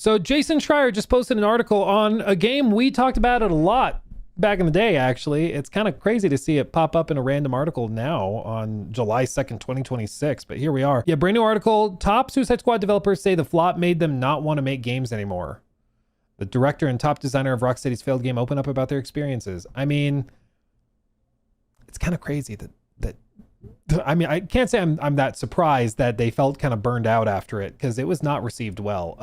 So Jason Schreier just posted an article on a game we talked about it a lot back in the day, actually. It's kind of crazy to see it pop up in a random article now on July 2nd, 2026, but here we are. Yeah, brand new article. Top Suicide Squad developers say the flop made them not want to make games anymore. The director and top designer of Rocksteady's failed game open up about their experiences. I mean, it's kind of crazy that I mean, I can't say I'm that surprised that they felt kind of burned out after it, because it was not received well.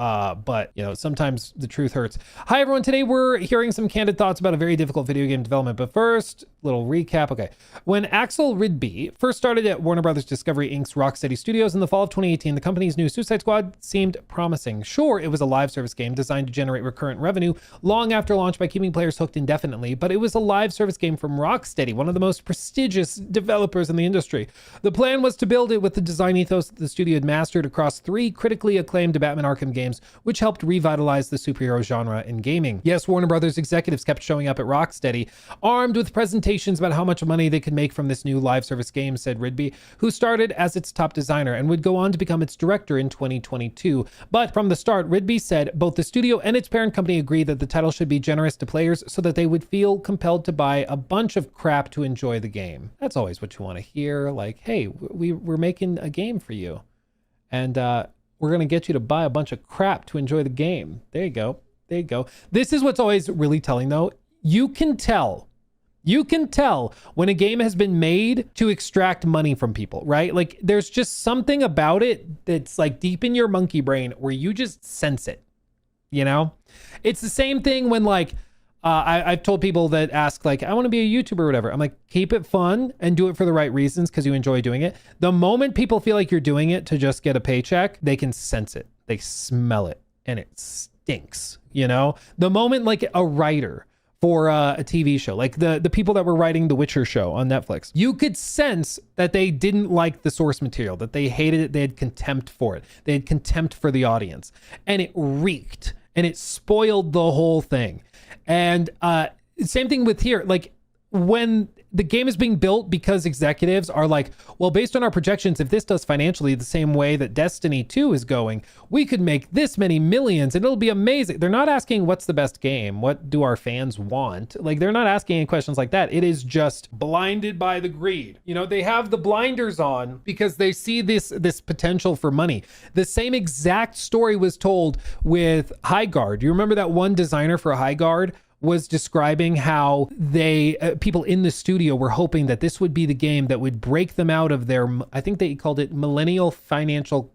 But, you know, sometimes the truth hurts. Hi, everyone. Today we're hearing some candid thoughts about a very difficult video game development. But first, little recap. Okay. When Axel Ridby first started at Warner Brothers Discovery Inc.'s Rocksteady Studios in the fall of 2018, the company's new Suicide Squad seemed promising. Sure, it was a live service game designed to generate recurrent revenue long after launch by keeping players hooked indefinitely, but it was a live service game from Rocksteady, one of the most prestigious developers in the industry. The plan was to build it with the design ethos that the studio had mastered across 3 critically acclaimed Batman Arkham games, which helped revitalize the superhero genre in gaming. Yes, Warner Brothers executives kept showing up at Rocksteady, armed with presentations about how much money they could make from this new live service game, said Ridby, who started as its top designer and would go on to become its director in 2022. But from the start, Ridby said both the studio and its parent company agreed that the title should be generous to players so that they would feel compelled to buy a bunch of crap to enjoy the game. That's always what you want to hear. Like, hey, we're making a game for you, and we're going to get you to buy a bunch of crap to enjoy the game. There you go. There you go. This is what's always really telling, though. You can tell when a game has been made to extract money from people, right? Like, there's just something about it that's like deep in your monkey brain where you just sense it, you know? It's the same thing when, like, I've told people that ask, like, I want to be a YouTuber or whatever. I'm like, keep it fun and do it for the right reasons because you enjoy doing it. The moment people feel like you're doing it to just get a paycheck, they can sense it. They smell it, and it stinks, you know? The moment, like, a writer for a TV show, like the people that were writing The Witcher show on Netflix, you could sense that they didn't like the source material, that they hated it, they had contempt for it. They had contempt for the audience, and it reeked, and it spoiled the whole thing. And same thing with here, like when the game is being built because executives are like, well, based on our projections, if this does financially the same way that Destiny 2 is going, we could make this many millions and it'll be amazing. They're not asking what's the best game, what do our fans want? Like, they're not asking any questions like that. It is just blinded by the greed. You know, they have the blinders on because they see this potential for money. The same exact story was told with High Guard. You remember that one designer for High Guard was describing how they people in the studio were hoping that this would be the game that would break them out of their, I think they called it millennial financial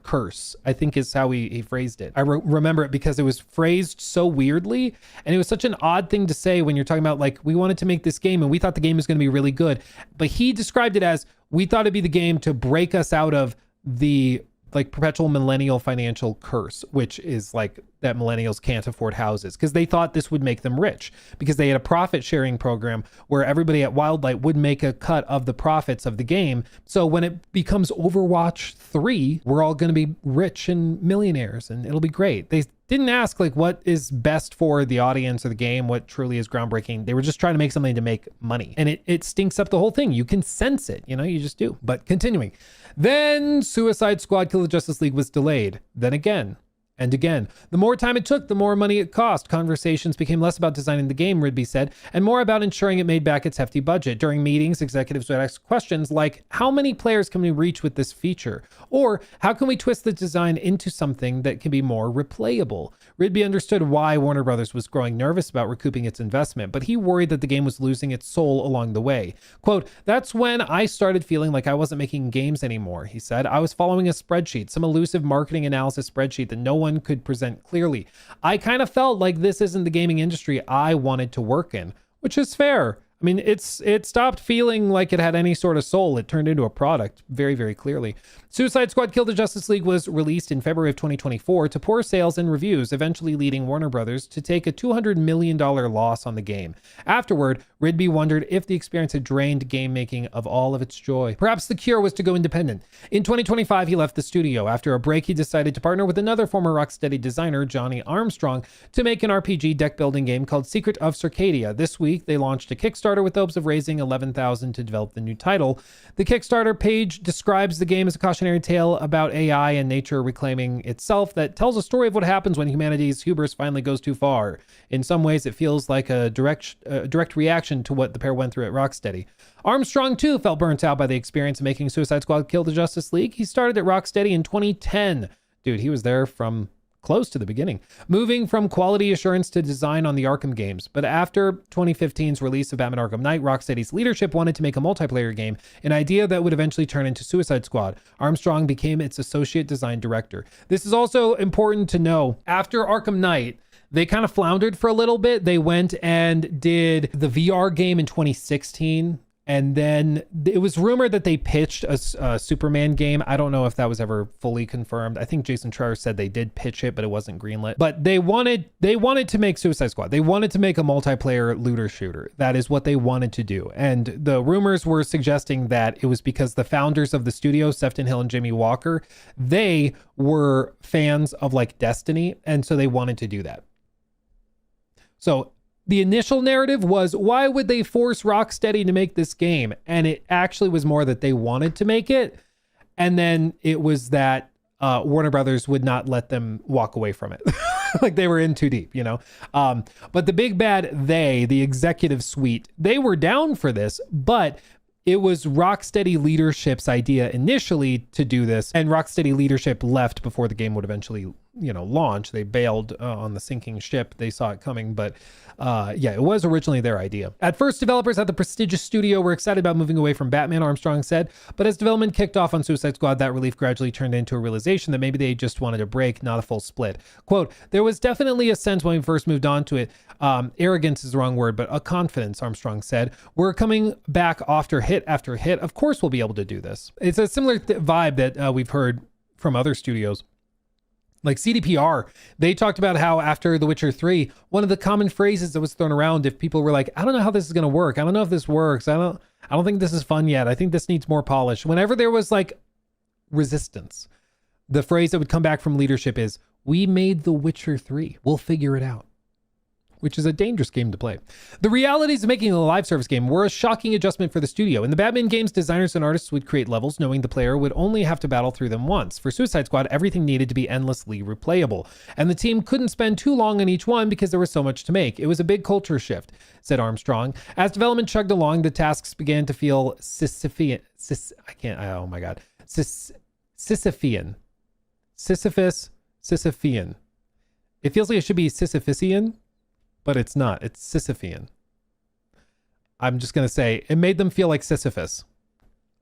curse, I think is how he phrased it. I remember it because it was phrased so weirdly, and it was such an odd thing to say when you're talking about, like, we wanted to make this game and we thought the game was going to be really good, but he described it as, we thought it'd be the game to break us out of the, like, perpetual millennial financial curse, which is like that millennials can't afford houses, because they thought this would make them rich because they had a profit sharing program where everybody at Wildlight would make a cut of the profits of the game. So when it becomes Overwatch 3, we're all going to be rich and millionaires and it'll be great. They didn't ask, like, what is best for the audience or the game, what truly is groundbreaking. They were just trying to make something to make money, and it stinks up the whole thing. You can sense it, you know, you just do. But continuing, then Suicide Squad Kill the Justice League was delayed. Then again, and again. The more time it took, the more money it cost. Conversations became less about designing the game, Ridby said, and more about ensuring it made back its hefty budget. During meetings, executives would ask questions like, how many players can we reach with this feature? Or how can we twist the design into something that can be more replayable? Ridby understood why Warner Brothers was growing nervous about recouping its investment, but he worried that the game was losing its soul along the way. Quote, that's when I started feeling like I wasn't making games anymore, he said. I was following a spreadsheet, some elusive marketing analysis spreadsheet that no one could present clearly. I kind of felt like this isn't the gaming industry I wanted to work in, which is fair. I mean, it stopped feeling like it had any sort of soul. It turned into a product very, very clearly. Suicide Squad Kill the Justice League was released in February of 2024 to poor sales and reviews, eventually leading Warner Brothers to take a $200 million loss on the game. Afterward, Ridby wondered if the experience had drained game making of all of its joy. Perhaps the cure was to go independent. In 2025, he left the studio. After a break, he decided to partner with another former Rocksteady designer, Johnny Armstrong, to make an RPG deck building game called Secret of Circadia. This week, they launched a Kickstarter with hopes of raising $11,000 to develop the new title. The Kickstarter page describes the game as a cautionary cautionary tale about AI and nature reclaiming itself that tells a story of what happens when humanity's hubris finally goes too far. In some ways, it feels like a direct reaction to what the pair went through at Rocksteady. Armstrong, too, felt burnt out by the experience of making Suicide Squad kill the Justice League. He started at Rocksteady in 2010. Dude, he was there from close to the beginning, moving from quality assurance to design on the Arkham games. But after 2015's release of Batman Arkham Knight, Rocksteady's leadership wanted to make a multiplayer game, an idea that would eventually turn into Suicide Squad. Armstrong became its associate design director. This is also important to know. After Arkham Knight, they kind of floundered for a little bit. They went and did the VR game in 2016. And then it was rumored that they pitched a Superman game. I don't know if that was ever fully confirmed. I think Jason Schreier said they did pitch it, but it wasn't greenlit. But they wanted to make Suicide Squad. They wanted to make a multiplayer looter shooter. That is what they wanted to do. And the rumors were suggesting that it was because the founders of the studio, Sefton Hill and Jimmy Walker, they were fans of like Destiny. And so they wanted to do that. So the initial narrative was, why would they force Rocksteady to make this game? And it actually was more that they wanted to make it. And then it was that Warner Brothers would not let them walk away from it. Like they were in too deep, you know? But the big bad, the executive suite, they were down for this, but it was Rocksteady leadership's idea initially to do this. And Rocksteady leadership left before the game would eventually, launch. They bailed on the sinking ship. They saw it coming, but it was originally their idea. At first, developers at the prestigious studio were excited about moving away from Batman, Armstrong said, but as development kicked off on Suicide Squad, that relief gradually turned into a realization that maybe they just wanted a break, not a full split. Quote, there was definitely a sense when we first moved on to it, arrogance is the wrong word, but a confidence, Armstrong said. We're coming back after hit. Of course we'll be able to do this. It's a similar vibe that we've heard from other studios. Like CDPR, they talked about how after The Witcher 3, one of the common phrases that was thrown around if people were like, I don't know how this is going to work. I don't know if this works. I don't think this is fun yet. I think this needs more polish. Whenever there was like resistance, the phrase that would come back from leadership is, we made The Witcher 3. We'll figure it out. Which is a dangerous game to play. The realities of making a live service game were a shocking adjustment for the studio. In the Batman games, designers and artists would create levels knowing the player would only have to battle through them once. For Suicide Squad, everything needed to be endlessly replayable, and the team couldn't spend too long on each one because there was so much to make. It was a big culture shift, said Armstrong. As development chugged along, the tasks began to feel Sisyphean. Sisyphean. It feels like it should be Sisyphean, but it's not. It's Sisyphean. I'm just going to say it made them feel like Sisyphus.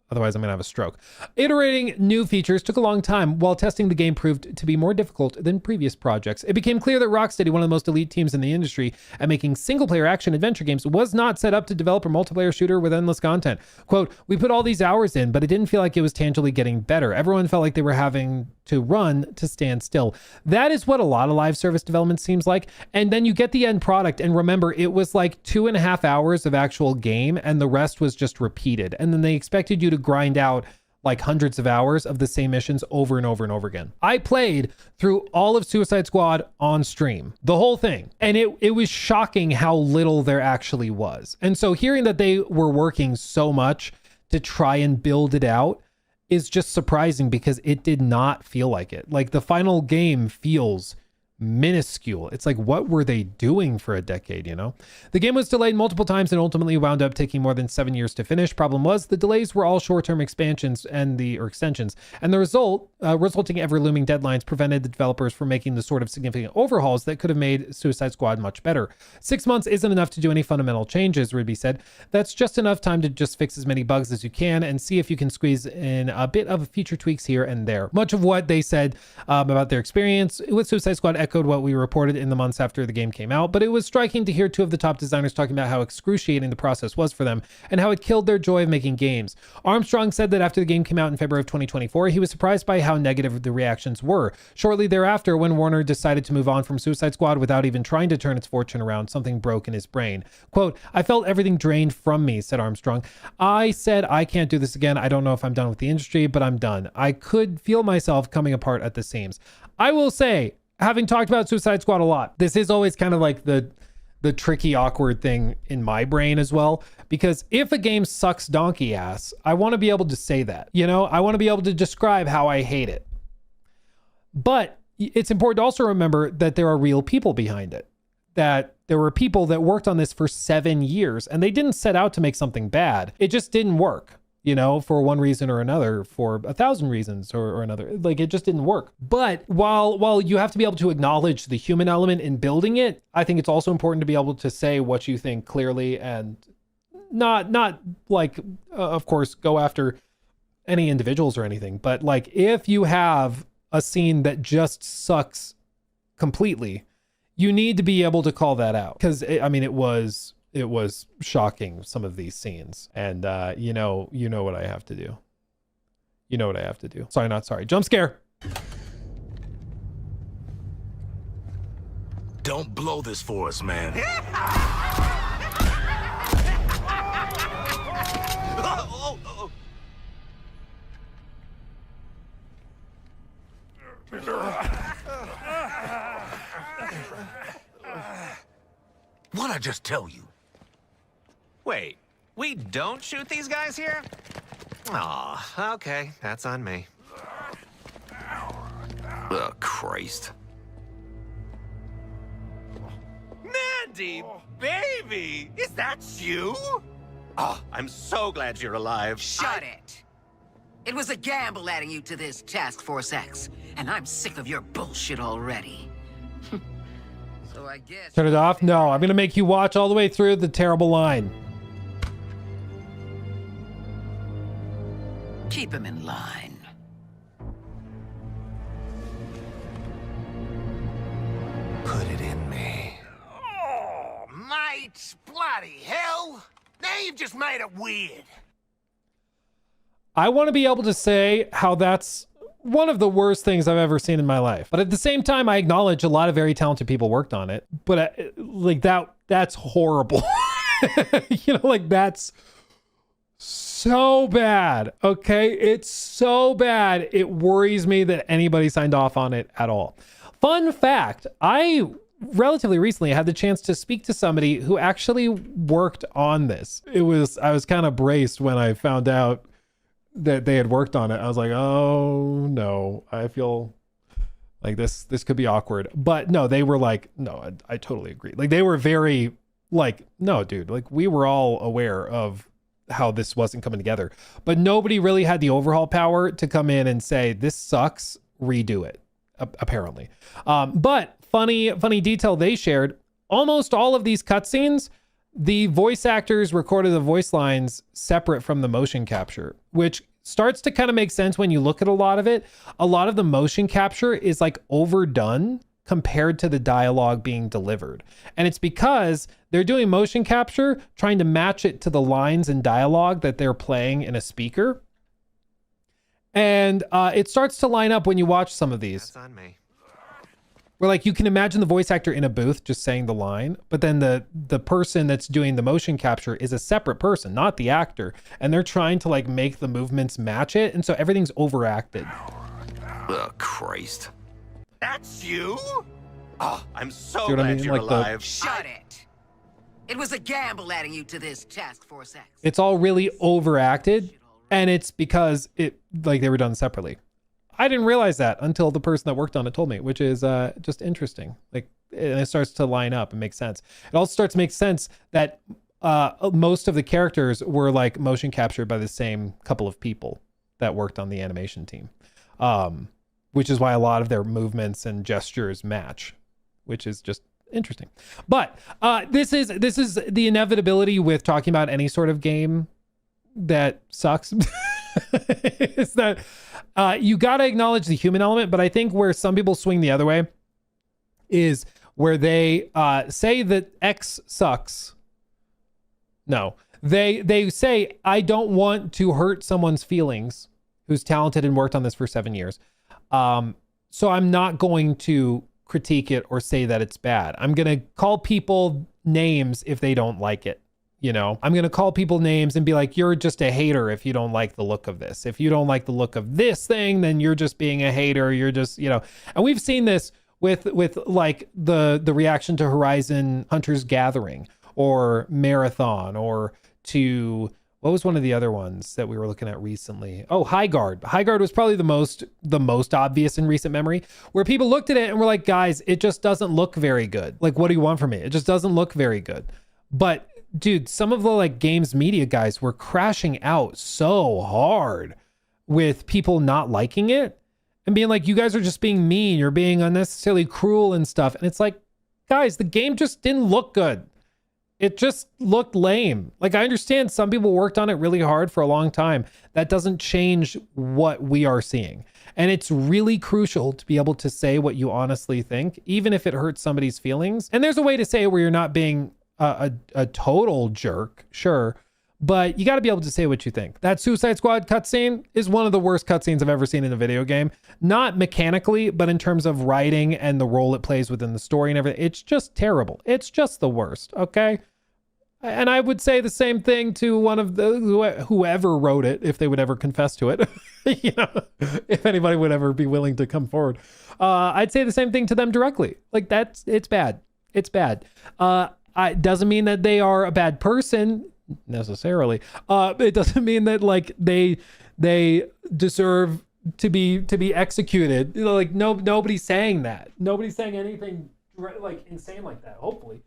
Otherwise, I'm going to have a stroke. Iterating new features took a long time, while testing the game proved to be more difficult than previous projects. It became clear that Rocksteady, one of the most elite teams in the industry at making single-player action-adventure games, was not set up to develop a multiplayer shooter with endless content. Quote, we put all these hours in, but it didn't feel like it was tangibly getting better. Everyone felt like they were having to run to stand still. That is what a lot of live service development seems like. And then you get the end product, and remember, it was like 2.5 hours of actual game, and the rest was just repeated. And then they expected you to grind out like hundreds of hours of the same missions over and over and over again. I played through all of Suicide Squad on stream, the whole thing. And it was shocking how little there actually was. And so hearing that they were working so much to try and build it out is just surprising, because it did not feel like it. Like the final game feels minuscule. It's like, what were they doing for a decade, you know? The game was delayed multiple times and ultimately wound up taking more than 7 years to finish. Problem was, the delays were all short-term expansions or extensions, and the resulting ever-looming deadlines prevented the developers from making the sort of significant overhauls that could have made Suicide Squad much better. 6 months isn't enough to do any fundamental changes, Rigby said. That's just enough time to just fix as many bugs as you can and see if you can squeeze in a bit of feature tweaks here and there. Much of what they said about their experience with Suicide Squad echoed what we reported in the months after the game came out, but it was striking to hear two of the top designers talking about how excruciating the process was for them and how it killed their joy of making games. Armstrong said that after the game came out in February of 2024, he was surprised by how negative the reactions were. Shortly thereafter, when Warner decided to move on from Suicide Squad without even trying to turn its fortune around, something broke in his brain. Quote, I felt everything drained from me, said Armstrong. I said, I can't do this again. I don't know if I'm done with the industry, but I'm done. I could feel myself coming apart at the seams. I will say, having talked about Suicide Squad a lot, this is always kind of like the the tricky, awkward thing in my brain as well. Because if a game sucks donkey ass, I want to be able to say that, you know, I want to be able to describe how I hate it. But it's important to also remember that there are real people behind it, that there were people that worked on this for 7 years and they didn't set out to make something bad. It just didn't work. You know, for one reason or another, for 1,000 reasons or another, like it just didn't work. But while you have to be able to acknowledge the human element in building it, I think it's also important to be able to say what you think clearly and not like, of course, go after any individuals or anything. But like, if you have a scene that just sucks completely, you need to be able to call that out. Because I mean, it was shocking, some of these scenes, and you know what I have to do. You know what I have to do. Sorry, not sorry. Jump scare. Don't blow this for us, man. What'd I just tell you? Wait, we don't shoot these guys here? Aw, okay, that's on me. Oh, Christ. Mandy, baby, is that you? Oh, I'm so glad you're alive. Shut it. It was a gamble adding you to this Task Force X, and I'm sick of your bullshit already. So I guess... Turn it off? No, I'm going to make you watch all the way through the terrible line. Keep him in line. Put it in me. Oh, mate, bloody hell. Now you've just made it weird. I want to be able to say how that's one of the worst things I've ever seen in my life. But at the same time, I acknowledge a lot of very talented people worked on it. But like that's horrible. You know, like that's so bad. Okay. It's so bad. It worries me that anybody signed off on it at all. Fun fact. I relatively recently had the chance to speak to somebody who actually worked on this. I was kind of braced when I found out that they had worked on it. I was like, oh no, I feel like this could be awkward. But no, they were like, no, I totally agree. Like they were very like, no, dude, like we were all aware of how this wasn't coming together, but nobody really had the overhaul power to come in and say, this sucks, redo it, apparently. But funny detail they shared, almost all of these cutscenes, the voice actors recorded the voice lines separate from the motion capture, which starts to kind of make sense when you look at a lot of it. A lot of the motion capture is like overdone compared to the dialogue being delivered. And it's because they're doing motion capture, trying to match it to the lines and dialogue that they're playing in a speaker. And it starts to line up when you watch some of these. That's on me. Where like you can imagine the voice actor in a booth just saying the line, but then the person that's doing the motion capture is a separate person, not the actor. And they're trying to like make the movements match it. And so everything's overacted. Oh, Christ. That's you? Oh, I'm so See what I glad mean? you're Like alive. Shut it. It was a gamble adding you to this Task Force X. It's all really overacted. And it's because like they were done separately. I didn't realize that until the person that worked on it told me, which is just interesting. Like, and it starts to line up and make sense. It also starts to make sense that most of the characters were like motion captured by the same couple of people that worked on the animation team, which is why a lot of their movements and gestures match, which is just interesting. But this is the inevitability with talking about any sort of game that sucks. Is that you got to acknowledge the human element, but I think where some people swing the other way is where they say that X sucks. No, they say, I don't want to hurt someone's feelings who's talented and worked on this for 7 years. So I'm not going to critique it or say that it's bad. I'm going to call people names if they don't like it. You know, I'm going to call people names and be like, you're just a hater if you don't like the look of this. If you don't like the look of this thing, then you're just being a hater. You're just, you know, and we've seen this with like the reaction to Horizon Hunter's Gathering or Marathon, or to, what was one of the other ones that we were looking at recently? Oh, High Guard. High Guard was probably the most obvious in recent memory, where people looked at it and were like, guys, it just doesn't look very good. Like, what do you want from me? It just doesn't look very good. But dude, some of the like games media guys were crashing out so hard with people not liking it and being like, you guys are just being mean, you're being unnecessarily cruel and stuff. And it's like, guys, the game just didn't look good. It just looked lame. Like, I understand some people worked on it really hard for a long time. That doesn't change what we are seeing. And it's really crucial to be able to say what you honestly think, even if it hurts somebody's feelings. And there's a way to say it where you're not being a total jerk, sure, but you got to be able to say what you think. That Suicide Squad cutscene is one of the worst cutscenes I've ever seen in a video game. Not mechanically, but in terms of writing and the role it plays within the story and everything. It's just terrible. It's just the worst, okay? And I would say the same thing to one of the whoever wrote it, if they would ever confess to it. You know, if anybody would ever be willing to come forward, I'd say the same thing to them directly. Like, it's bad. It's bad. It doesn't mean that they are a bad person necessarily. It doesn't mean that like they deserve to be executed. You know, like nobody's saying that. Nobody's saying anything like insane like that. Hopefully.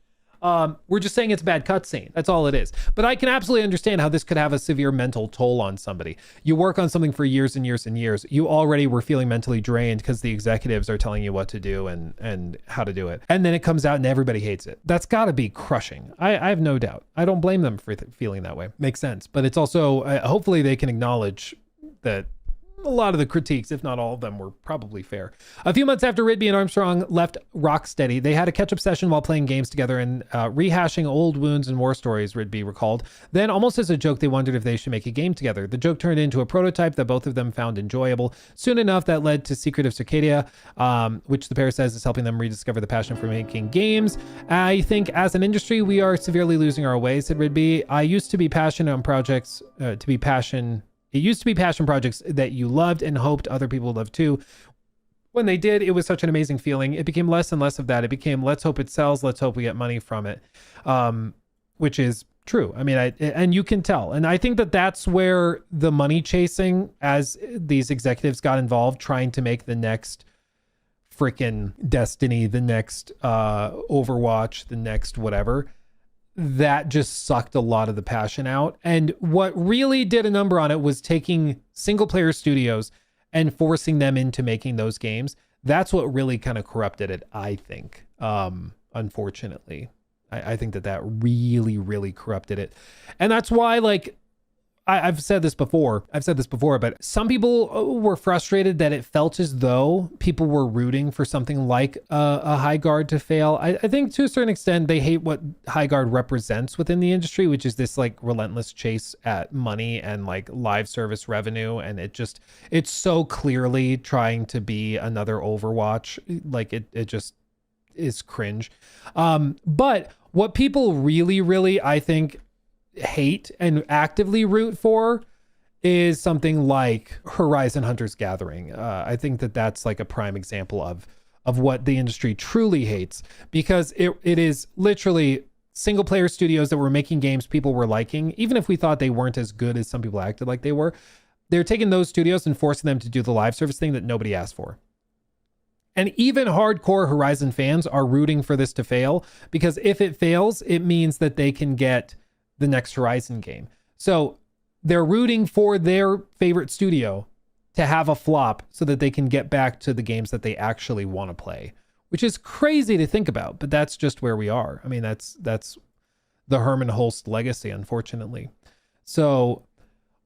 We're just saying it's a bad cutscene. That's all it is. But I can absolutely understand how this could have a severe mental toll on somebody. You work on something for years and years and years. You already were feeling mentally drained because the executives are telling you what to do and how to do it. And then it comes out and everybody hates it. That's got to be crushing. I have no doubt. I don't blame them for feeling that way. Makes sense. But it's also, hopefully they can acknowledge that a lot of the critiques, if not all of them, were probably fair. A few months after Ridby and Armstrong left Rocksteady, they had a catch-up session while playing games together and rehashing old wounds and war stories, Ridby recalled. Then, almost as a joke, they wondered if they should make a game together. The joke turned into a prototype that both of them found enjoyable. Soon enough, that led to Secret of Circadia, which the pair says is helping them rediscover the passion for making games. I think as an industry, we are severely losing our way, said Ridby. I used to be passionate on projects, It used to be passion projects that you loved and hoped other people loved too. When they did, it was such an amazing feeling. It became less and less of that. It became, let's hope it sells. Let's hope we get money from it, which is true. I mean, and you can tell. And I think that that's where the money chasing, as these executives got involved, trying to make the next freaking Destiny, the next Overwatch, the next whatever, that just sucked a lot of the passion out. And what really did a number on it was taking single player studios and forcing them into making those games. That's what really kind of corrupted it, I think. Unfortunately, I think that really, really corrupted it. And that's why, like, I've said this before, but some people were frustrated that it felt as though people were rooting for something like a High Guard to fail. I think to a certain extent, they hate what High Guard represents within the industry, which is this like relentless chase at money and like live service revenue. And it's so clearly trying to be another Overwatch. Like it just is cringe. But what people really, really, I think, hate and actively root for is something like Horizon Hunter's Gathering. I think that that's like a prime example of what the industry truly hates, because it is literally single player studios that were making games people were liking, even if we thought they weren't as good as some people acted like they were. They're taking those studios and forcing them to do the live service thing that nobody asked for. And even hardcore Horizon fans are rooting for this to fail, because if it fails, it means that they can get the next Horizon game. So they're rooting for their favorite studio to have a flop so that they can get back to the games that they actually want to play, which is crazy to think about, but that's just where we are. I mean, that's the Herman Hulst legacy, unfortunately. So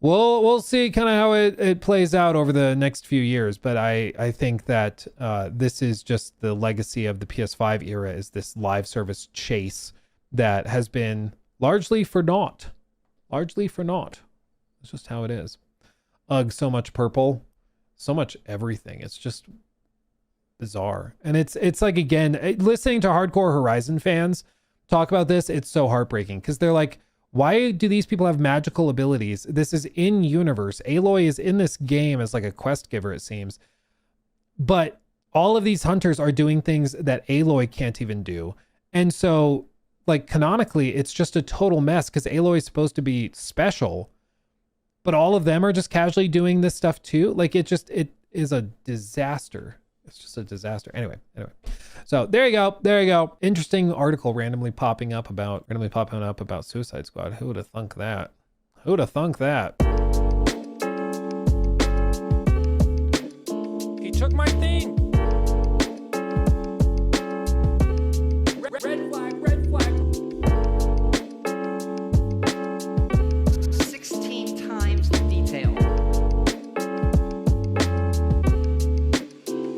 we'll see kind of how it plays out over the next few years. But I think that this is just the legacy of the PS5 era, is this live service chase that has been largely for naught. It's just how it is. Ugh, so much purple, so much everything. It's just bizarre. And it's like, again, listening to hardcore Horizon fans talk about this, it's so heartbreaking, because they're like, why do these people have magical abilities? This is in universe. Aloy is in this game as like a quest giver, it seems. But all of these hunters are doing things that Aloy can't even do. And so like canonically, it's just a total mess because Aloy is supposed to be special, but all of them are just casually doing this stuff too. Like it is a disaster. It's just a disaster. Anyway. So there you go. Interesting article randomly popping up about Suicide Squad. Who would have thunk that? He took my thing.